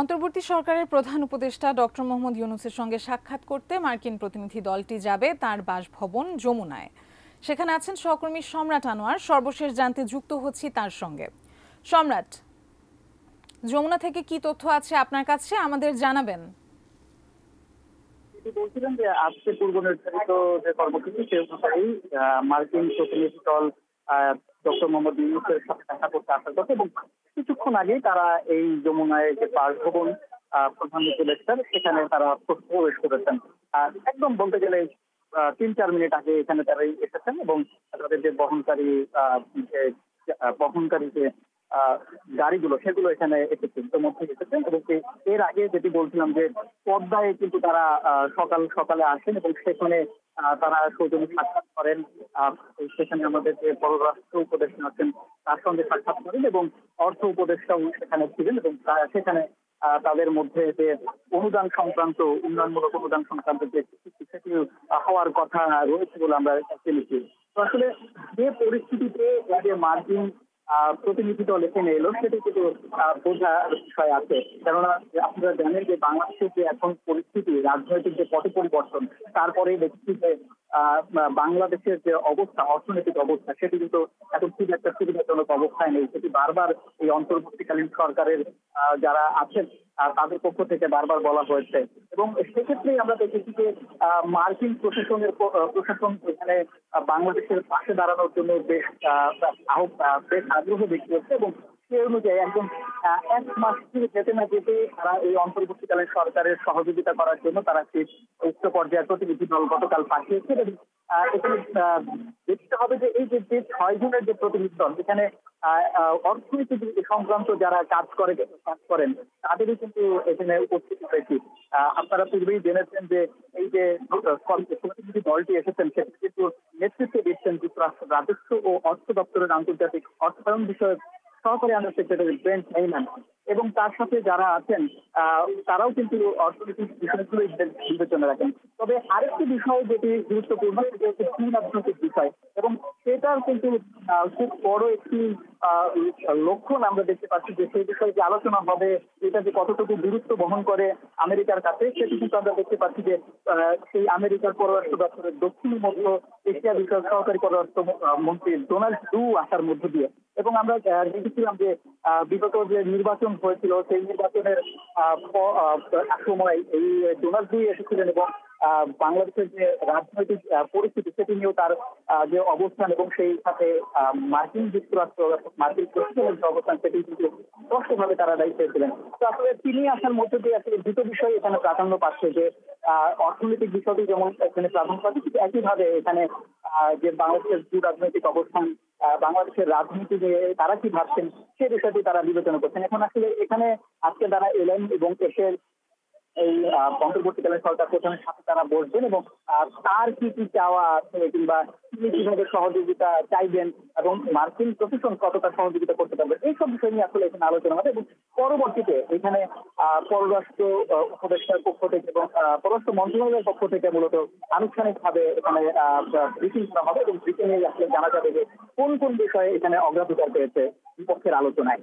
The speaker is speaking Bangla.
অন্তর্বর্তী সরকারের প্রধান উপদেষ্টা ডক্টর মোহাম্মদ ইউনূসের সঙ্গে সাক্ষাৎ করতে মার্কিন প্রতিনিধি দলটি যাবে তার বাসভবন যমুনায়। সেখানে আছেন সহকর্মী সম্রাট আনোয়ার। সর্বশেষ জানতে যুক্ত হচ্ছি তার সঙ্গে। সম্রাট, যমুনা থেকে কি তথ্য আছে আপনার কাছে, আমাদের জানাবেন। বলছিলেন যে আজকে পূর্ব নির্ধারিত যে কর্মসূচি সে অনুযায়ী মার্কিন প্রতিনিধি দল ডক্টর মোহাম্মদ ইউনূসের সাথে দেখা করতে আসার কথা, এবং কিছুক্ষণ আগেই তারা এই যমুনায় যে বাসভবন প্রধান উপদেষ্টার সেখানে তারা প্রবেশ করেছেন। একদম বলতে গেলে ৩-৪ মিনিট আগে এখানে তারা এসেছেন এবং তাদের যে বহনকারী যে গাড়িগুলো সেগুলো এখানে এসেছেন, মধ্যে এসেছেন। এবং এর আগে যেটি বলছিলাম যে পদ্মায় কিন্তু তারা সকালে আসেন এবং সেখানে তারা সৌজন্য সাক্ষাৎ করেন। সেখানে আমাদের যে পররাষ্ট্র উপদেষ্টা আছেন তার সঙ্গে সাক্ষাৎ করেন এবং অর্থ উপদেষ্টাও সেখানে ছিলেন, এবং সেখানে তাদের মধ্যে যে অনুদান সংক্রান্ত, উন্নয়নমূলক অনুদান সংক্রান্ত যে সেটি হওয়ার কথা রয়েছে বলে আমরা জেনেছি। তো আসলে যে পরিস্থিতিতে যে মার্কিন প্রতিনিধি দল এখানে এলো সেটি কিন্তু বোঝার বিষয় আছে। কেননা আপনারা জানেন যে বাংলাদেশের যে এখন পরিস্থিতি, রাজনৈতিক যে পট পরিবর্তন, তারপরে দেখছি যে বাংলাদেশের যে অবস্থা, অর্থনৈতিক অবস্থা, সেটি কিন্তু এখন খুব একটা সুবিধাজনক অবস্থায় নেই। সেটি বারবার এই অন্তর্বর্তীকালীন সরকারের যারা আছেন তাদের পক্ষ থেকে বারবার বলা হয়েছে। এবং সেক্ষেত্রে আমরা দেখেছি যে মার্কিন প্রশাসন এখানে বাংলাদেশের পাশে দাঁড়ানোর জন্য বেশ আগ্রহ ব্যক্ত হচ্ছে, এবং সেই অনুযায়ী একদম 1 মাস যেতে না যেতে তারা এই অন্তর্বর্তীকালীন সরকারের সহযোগিতা করার জন্য তারা একটি উচ্চ পর্যায়ের প্রতিনিধি দল গতকাল পাঠিয়েছে। এবং এখানে দেখতে হবে যে এই যে 6 জনের যে প্রতিনিধি দল এখানে অর্থনীতি সংক্রান্ত যারা কাজ করেন তাদেরই কিন্তু এখানে উপস্থিত হয়েছে। আপনারা পূর্বেই জেনেছেন যে এই যে প্রতিনিধি দলটি এসেছেন সেটি কিন্তু নেতৃত্ব দিচ্ছেন যুক্তরাষ্ট্র রাজস্ব ও অর্থ দপ্তরের আন্তর্জাতিক অর্থায়ন বিষয়ক সহকারী আন্ডার সেক্রেটারি ব্রেন্ট হেইম্যান, এবং তার সাথে যারা আছেন তারাও কিন্তু অর্থনৈতিক বিষয়গুলো বিবেচনা রাখেন। তবে আরেকটি বিষয় যেটি গুরুত্বপূর্ণ সেটি হচ্ছে রাজনৈতিক বিষয়, এবং সেটার কিন্তু খুব বড় একটি লক্ষণ আমরা দেখতে পাচ্ছি যে সেই বিষয়ে যে আলোচনা হবে এটা যে কতটুকু গুরুত্ব বহন করে আমেরিকার কাছে, সেটি কিন্তু আমরা দেখতে পাচ্ছি যে সেই আমেরিকার পররাষ্ট্র দপ্তরের দক্ষিণ মধ্য এশিয়া বিষয়ক সহকারী পররাষ্ট্র মন্ত্রী ডোনাল্ড ডু আসার মধ্য দিয়ে। এবং আমরা দেখেছিলাম যে বিগত যে নির্বাচন হয়েছিল সেই নির্বাচনের সময় এই ডোনাল্ড ডু এসেছিলেন এবং বাংলাদেশের যে রাজনৈতিক পরিস্থিতি সেটি নিয়েও তার যে অবস্থান এবং সেই সাথে মার্কিন প্রশাসনের যে অবস্থান সেটি কিন্তু স্পষ্টভাবে তারা দায়িত্বে ছিলেন। তো আসলে তিনি আসার মধ্যে দিয়ে আসলে দুটো বিষয় এখানে প্রাধান্য পাচ্ছে, যে অর্থনৈতিক বিষয়টি যেমন এখানে প্রাধান্য পাচ্ছে, কিন্তু একইভাবে এখানে যে বাংলাদেশের ভূ রাজনৈতিক অবস্থান, বাংলাদেশের রাজনীতি নিয়ে তারা কি ভাবছেন সে বিষয়টি তারা বিবেচনা করছেন। এখন আসলে এখানে আজকে তারা এলেন এবং এসে এই অন্তর্বর্তীকালীন সরকার প্রধানের সাথে তারা বসবেন এবং তার কি কি চাওয়া আছে কিংবা তিনি কিভাবে সহযোগিতা চাইবেন এবং মার্কিন প্রশাসন কতটা সহযোগিতা করতে পারবে এইসব বিষয় নিয়ে আসলে এখানে আলোচনা হবে। এবং পরবর্তীতে এখানে পররাষ্ট্র উপদেষ্টার পক্ষ থেকে এবং পররাষ্ট্র মন্ত্রণালয়ের পক্ষ থেকে মূলত আনুষ্ঠানিকভাবে এখানে ব্রিফিং করা হবে, এবং ব্রিফিং এ আসলে জানা যাবে যে কোন কোন বিষয়ে এখানে অগ্রাধিকার পেয়েছে বিপক্ষের আলোচনায়।